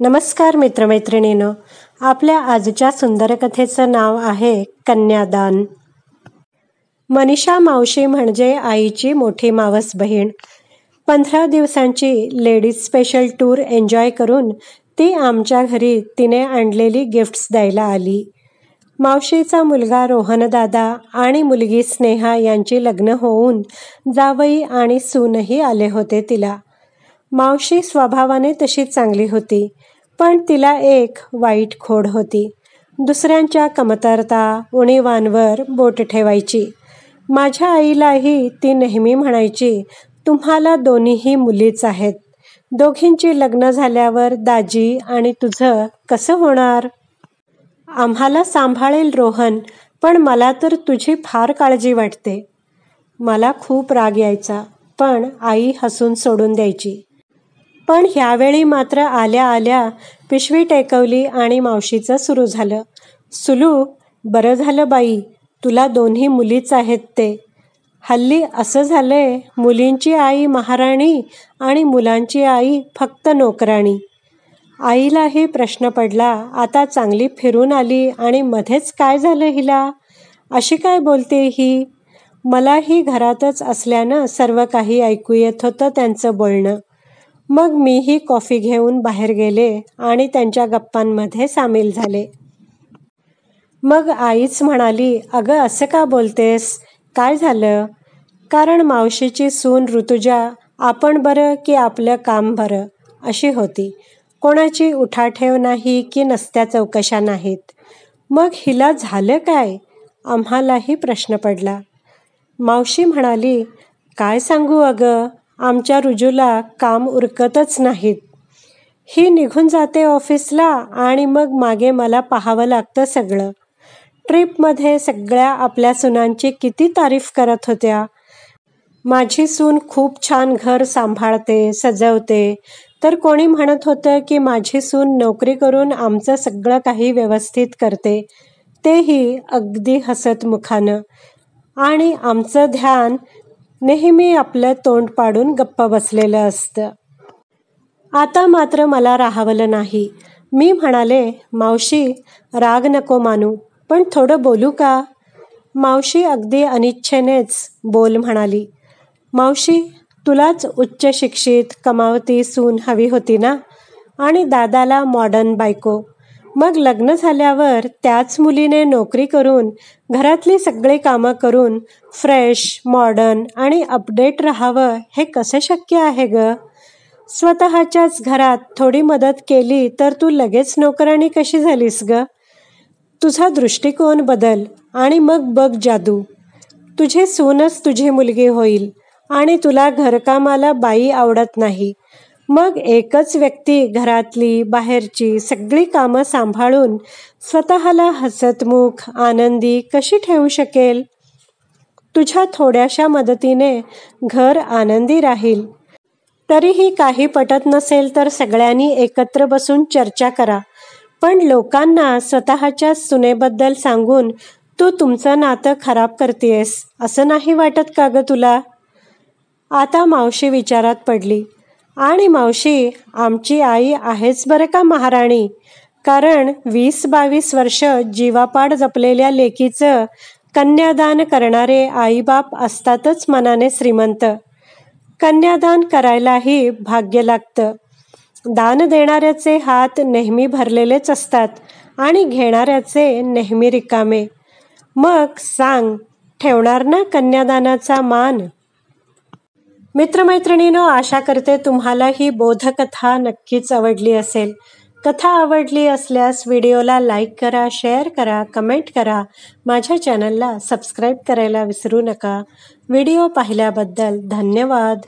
नमस्कार मित्रमैत्रिणींनो, आपल्या आजच्या सुंदर कथेचं नाव आहे कन्यादान. मनीषा मावशी म्हणजे आईची मोठी मावस बहीण. 15 दिवसांची लेडीज स्पेशल टूर एन्जॉय करून ती आमच्या घरी तिने आणलेली गिफ्ट्स द्यायला आली. मावशीचा मुलगा रोहनदादा आणि मुलगी स्नेहा यांची लग्न होऊन जावई आणि सूनही आले होते तिला. मावशी स्वभावाने तशी चांगली होती, पण तिला एक वाईट खोड होती. दुसऱ्यांच्या कमतरता, उणीवांवर बोट ठेवायची. माझ्या आईलाही ती नेहमी म्हणायची, तुम्हाला दोन्हीही मुलीच आहेत. दोघींची लग्न झाल्यावर दाजी आणि तुझं कसं होणार? आम्हाला सांभाळेल रोहन, पण मला तर तुझी फार काळजी वाटते. मला खूप राग यायचा, पण आई हसून सोडून द्यायची. पण ह्यावेळी मात्र आल्या आल्या पिशवी टेकवली आणि मावशीचं सुरू झालं. सुलू, बरं झालं बाई, तुला दोन्ही मुलीच आहेत ते. हल्ली असं झालंय, मुलींची आई महाराणी आणि मुलांची आई फक्त नोकराणी. आईलाही प्रश्न पडला, आता चांगली फिरून आली आणि मध्येच काय झालं हिला? अशी काय बोलते ही? मलाही घरातच असल्यानं सर्व काही ऐकू येत होतं त्यांचं बोलणं. मग मीही कॉफी घेऊन बाहेर गेले आणि त्यांच्या गप्पांमध्ये सामील झाले. मग आईच म्हणाली, अगं असं का बोलतेस? काय झालं? कारण मावशीची सून ऋतुजा आपण बरं की आपलं काम बरं अशी होती. कोणाची उठाठेव नाही की नसत्या चौकशा नाहीत. मग हिला झालं काय? आम्हालाही प्रश्न पडला. मावशी म्हणाली, काय सांगू अगं, आमच्या रुजूला काम उरकतच नाहीत. ही निघून जाते ऑफिसला आणि मग मागे मला पाहावं लागतं सगळं. ट्रिपमध्ये सगळ्या आपल्या सुनांची किती तारीफ करत होत्या. माझी सून खूप छान घर सांभाळते, सजवते, तर कोणी म्हणत होतं की माझी सून नोकरी करून आमचं सगळं काही व्यवस्थित करते, तेही अगदी हसतमुखानं. आणि आमचं ध्यान नेहमी आपलं तोंड पाडून गप्प बसलेलं असतं. आता मात्र मला राहावलं नाही. मी म्हणाले, मावशी राग नको मानू, पण थोडं बोलू का? मावशी अगदी अनिच्छेनेच बोल म्हणाली. मावशी, तुलाच उच्च शिक्षित कमावती सून हवी होती ना, आणि दादाला मॉडर्न बायको. मग लग्न झाल्यावर त्याच मुलीने नोकरी करून घरातली सगळी कामं करून फ्रेश, मॉडर्न आणि अपडेट राहावं हे कसं शक्य आहे ग? स्वतःच्याच घरात थोडी मदत केली तर तू लगेच नोकराणी कशी झालीस ग? तुझा दृष्टिकोन बदल आणि मग बघ जादू. तुझी सूनच तुझी मुलगी होईल आणि तुला घरकामाला बाई आवडत नाही. मग एकच व्यक्ती घरातली, बाहेरची सगळी कामं सांभाळून स्वतःला हसतमुख, आनंदी कशी ठेवू शकेल? तुझ्या थोड्याशा मदतीने घर आनंदी राहील. तरीही काही पटत नसेल तर सगळ्यांनी एकत्र बसून चर्चा करा. पण लोकांना स्वतःच्या सुनेबद्दल सांगून तू तुमचं नातं खराब करतेस असं नाही वाटत का ग तुला? आता मावशी विचारात पडली. आणि मावशी, आमची आई आहेच बरं का महाराणी. कारण 20-22 वर्ष जीवापाड जपलेल्या लेकीचं कन्यादान करणारे आईबाप असतातच मनाने श्रीमंत. कन्यादान करायलाही भाग्य लागतं. दान देणाऱ्याचे हात नेहमी भरलेलेच असतात आणि घेणाऱ्याचे नेहमी रिकामे. मग सांग, ठेवणार ना कन्यादानाचा मान? मित्रमैत्रिणींनो, आशा करते तुम्हाला ही बोधकथा नक्कीच आवडली असेल. कथा आवडली असल्यास व्हिडिओला लाईक करा, शेअर करा, कमेंट करा. माझ्या चॅनलला सबस्क्राईब करायला विसरू नका. व्हिडिओ पाहिल्याबद्दल धन्यवाद.